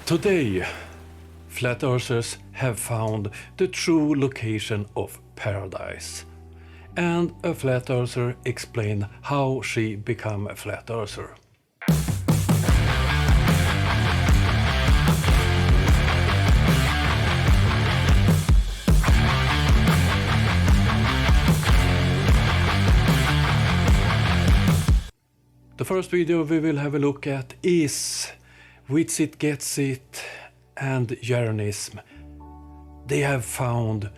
Today, flat earthers have found the true location of paradise. And a flat earther explained how she became a flat earther. The first video we will have a look at is Wits It, Gets It and Jeranism. They have found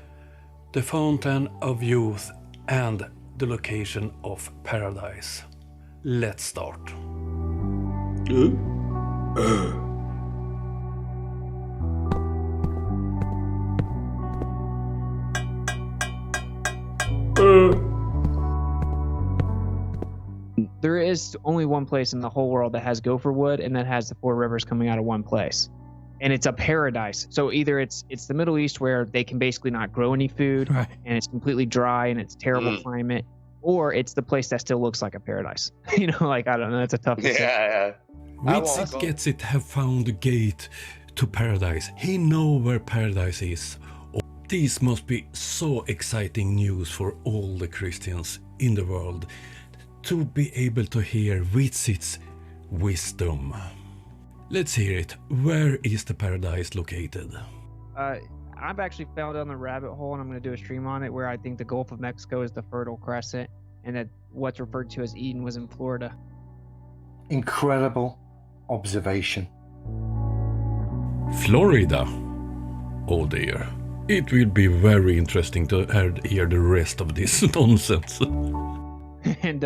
the fountain of youth and the location of paradise. Let's start. There is only one place in the whole world that has gopher wood and that has the four rivers coming out of one place. And it's a paradise. So either it's the Middle East where they can basically not grow any food, Right. and it's completely dry and it's terrible climate, or it's the place that still looks like a paradise. You know, like, I don't know, that's a tough decision. Yeah. Wits It, Gets It have found the gate to paradise. He knows where paradise is. Oh, this must be so exciting news for all the Christians in the world to be able to hear Wits It's wisdom. Let's hear it. Where is the paradise located? I've actually fell down the rabbit hole, and I'm going to do a stream on it, where I think the Gulf of Mexico is the Fertile Crescent, and that what's referred to as Eden was in Florida. Incredible observation. Florida. Oh dear. It will be very interesting to hear the rest of this nonsense. And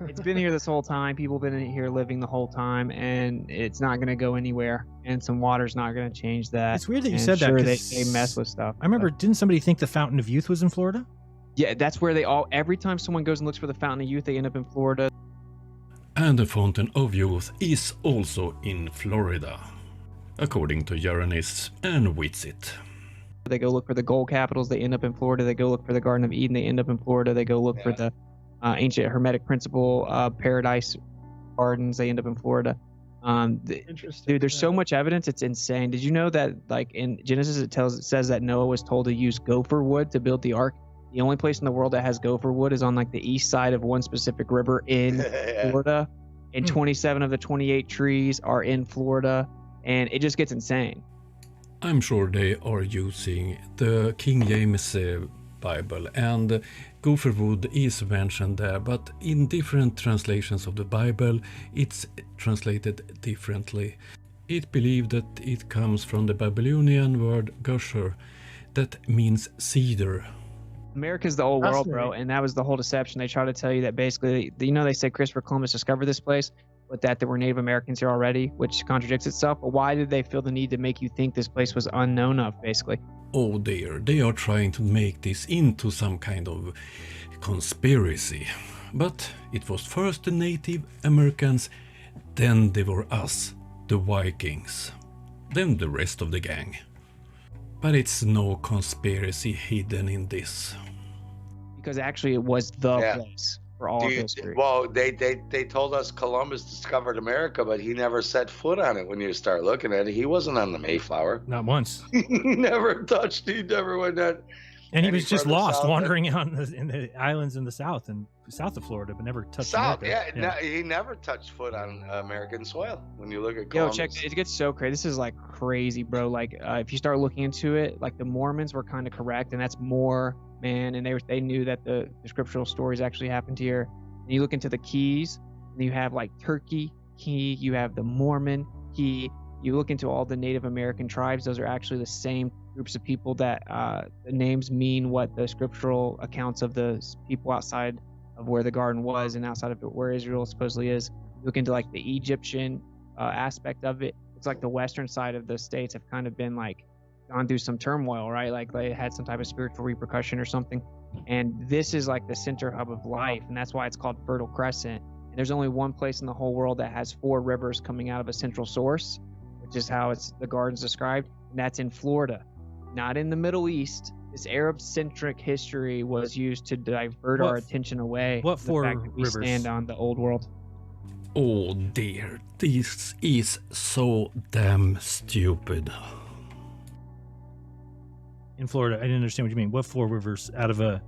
it's been here this whole time. People have been here living the whole time, and it's not going to go anywhere. And some water's not going to change that. It's weird that you And said that, sure, 'cause they mess with stuff. I remember, didn't somebody think the Fountain of Youth was in Florida? Yeah, that's where every time someone goes and looks for the Fountain of Youth, they end up in Florida. And the Fountain of Youth is also in Florida, according to Jeranism and Wits It. They go look for the gold capitals, they end up in Florida. They go look for the Garden of Eden, they end up in Florida. They go look for the ancient Hermetic principle paradise gardens, they end up in Florida. Interesting. Dude, there's so much evidence, it's insane. Did you know that, like, in Genesis it says that Noah was told to use gopher wood to build the ark? The only place in the world that has gopher wood is on, like, the east side of one specific river in Florida, and 27 of the 28 trees are in Florida, and it just gets insane. I'm sure they are using the King James Bible, and gopher wood is mentioned there, but in different translations of the Bible it's translated differently. It believed that it comes from the Babylonian word gosher, that means cedar. America's the old world, bro, and that was the whole deception. They try to tell you that basically, you know, they say Christopher Columbus discovered this place, but that there were Native Americans here already, which contradicts itself. But why did they feel the need to make you think this place was unknown of, basically? Oh dear, they are trying to make this into some kind of conspiracy. But it was first the Native Americans, then they were us, the Vikings, then the rest of the gang. But it's no conspiracy hidden in this. Because actually it was the place for all of history. Well, they told us Columbus discovered America, but he never set foot on it. When you start looking at it, he wasn't on the Mayflower. Not once. He never went on. And he was just further lost, south wandering out in the islands in the south and south of Florida, but never touched South, America. No, he never touched foot on American soil. When you look at Yo, Columbus. check, it gets so crazy. This is like crazy, bro. Like, if you start looking into it, like, the Mormons were kind of correct, and that's more, man, and they knew that the scriptural stories actually happened here. And you look into the keys, and you have, like, Turkey key, you have the Mormon key, you look into all the Native American tribes, those are actually the same groups of people that the names mean what the scriptural accounts of the people outside of where the garden was and outside of where Israel supposedly is. You look into, like, the Egyptian aspect of it. It's like the western side of the states have kind of been, like, gone through some turmoil, right? Like, they had some type of spiritual repercussion or something. And this is like the center hub of life, and that's why it's called Fertile Crescent. And there's only one place in the whole world that has four rivers coming out of a central source, which is how the garden's described, and that's in Florida, not in the Middle East. This Arab-centric history was used to divert our attention away What from four the fact that we rivers? stand on the old world. Oh dear, this is so damn stupid. In Florida, I didn't understand what you mean. What 4 rivers out of a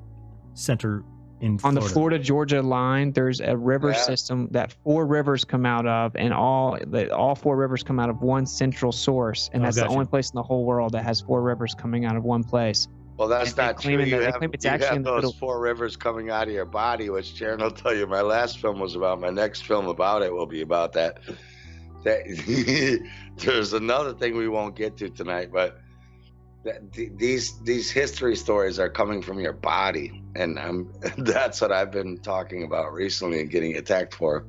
center in On Florida? the Florida-Georgia line, there's a river system that 4 rivers come out of, and all 4 rivers come out of one central source, and that's the only place in the whole world that has 4 rivers coming out of one place. Well, that's not true. They claim it's actually in the those middle. 4 rivers coming out of your body, which Jaron will tell you my last film was about. My next film about it will be about that. There's another thing we won't get to tonight, but these history stories are coming from your body, and that's what I've been talking about recently and getting attacked for.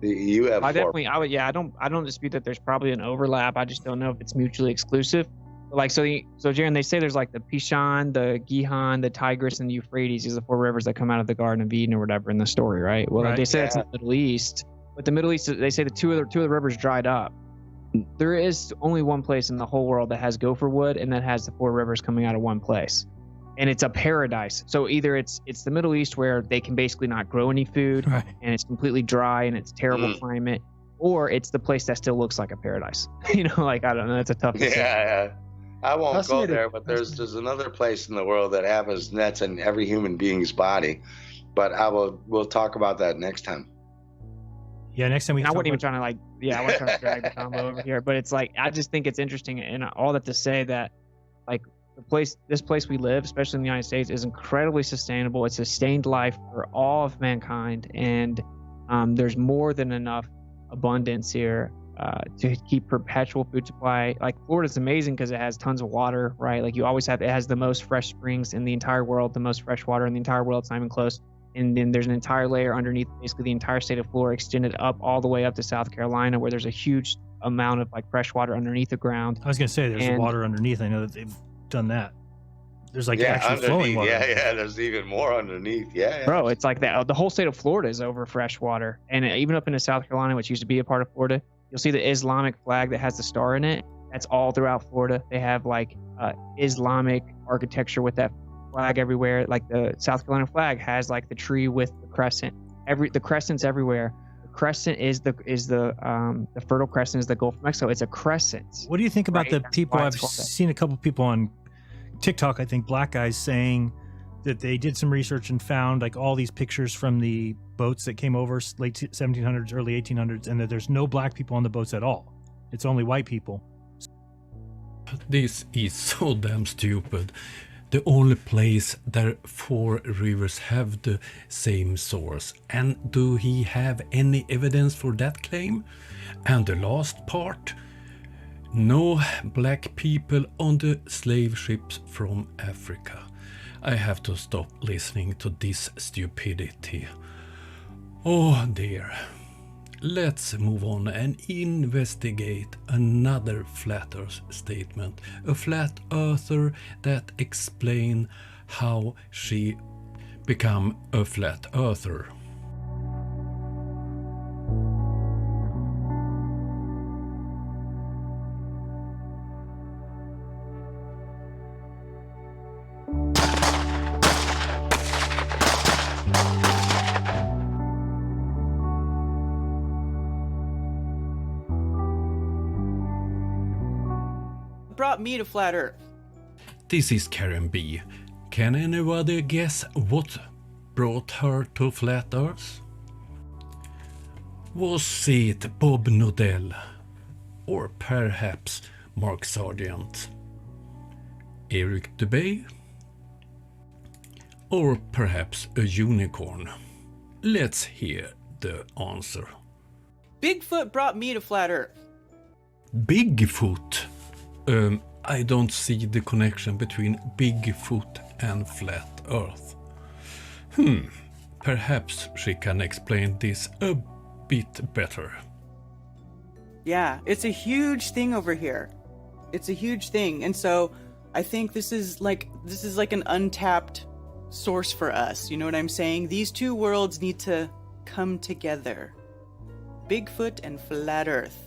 You have I don't dispute that there's probably an overlap. I just don't know if it's mutually exclusive. Like so Jaron, they say there's like the Pishon, the Gihon, the Tigris, and the Euphrates. These are the 4 rivers that come out of the Garden of Eden or whatever in the story, right? Well, they say it's in the Middle East, but the Middle East, they say the two of the rivers dried up. There is only one place in the whole world that has gopher wood and that has the 4 rivers coming out of one place, and it's a paradise. So either it's the Middle East where they can basically not grow any food, right, and it's completely dry and it's terrible climate, or it's the place that still looks like a paradise. Like I don't know, that's a tough decision. Yeah. I won't go there, but there's another place in the world that has nets in every human being's body. But we'll talk about that next time. Yeah, next time I wasn't even trying to I wasn't trying to drag the combo over here, but it's like I just think it's interesting, and all that to say that like this place we live, especially in the United States, is incredibly sustainable. It's sustained life for all of mankind, and there's more than enough abundance here to keep perpetual food supply. Like Florida's amazing because it has tons of water, right? Like you always have, it has the most fresh springs in the entire world, the most fresh water in the entire world. It's not even close. And then there's an entire layer underneath basically the entire state of Florida, extended up all the way up to South Carolina, where there's a huge amount of like fresh water underneath the ground. I was gonna say there's water underneath. I know that they've done that. There's like actually flowing water. Yeah, there's even more underneath. Yeah. Bro, it's like that. The whole state of Florida is over fresh water, and even up into South Carolina, which used to be a part of Florida, you'll see the Islamic flag that has the star in it. That's all throughout Florida. They have like Islamic architecture with that flag everywhere. Like the South Carolina flag has like the tree with the crescent. The crescent's everywhere. The crescent is the Fertile Crescent is the Gulf of Mexico. It's a crescent. What do you think about the people? I've called that. seen a couple people on TikTok, I think black guys, saying that they did some research and found like all these pictures from the boats that came over late 1700s, early 1800s, and that there's no black people on the boats at all. It's only white people. This is so damn stupid. The only place that 4 rivers have the same source. And do he have any evidence for that claim? And the last part? No black people on the slave ships from Africa. I have to stop listening to this stupidity. Oh dear. Let's move on and investigate another flat earth statement. A flat earther that explain how she become a flat earther. Brought me to flat earth. This is Karen B. Can anybody guess what brought her to flat earth? Was it Bob Nodell? Or perhaps Mark Sargent? Eric Dubay? Or perhaps a unicorn? Let's hear the answer. Bigfoot brought me to flat earth. Bigfoot? I don't see the connection between Bigfoot and flat earth. Perhaps she can explain this a bit better. Yeah, it's a huge thing over here. It's a huge thing. And so I think this is like an untapped source for us. You know what I'm saying? These two worlds need to come together. Bigfoot and flat earth,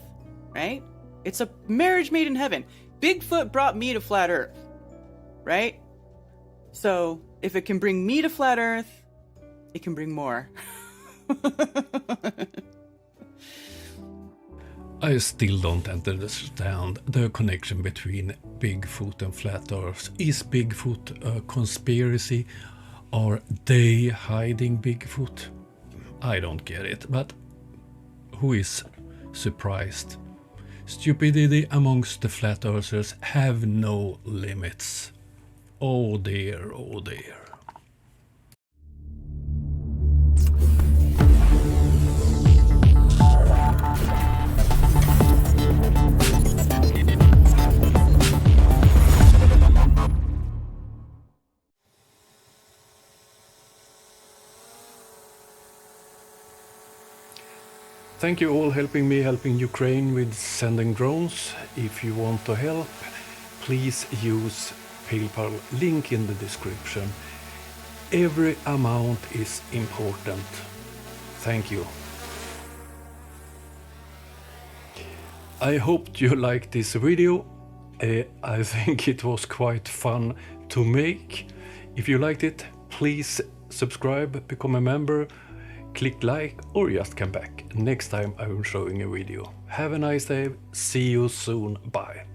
right? It's a marriage made in heaven. Bigfoot brought me to flat earth, right? So if it can bring me to flat earth, it can bring more. I still don't understand the connection between Bigfoot and flat Earth. Is Bigfoot a conspiracy? Are they hiding Bigfoot? I don't get it, but who is surprised? Stupidity amongst the flat earthers have no limits. Oh dear, oh dear. Thank you all helping me, helping Ukraine with sending drones. If you want to help, please use PayPal link in the description. Every amount is important. Thank you. I hope you liked this video. I think it was quite fun to make. If you liked it, please subscribe, become a member, click like, or just come back. Next time I'm showing a video. Have a nice day. See you soon. Bye.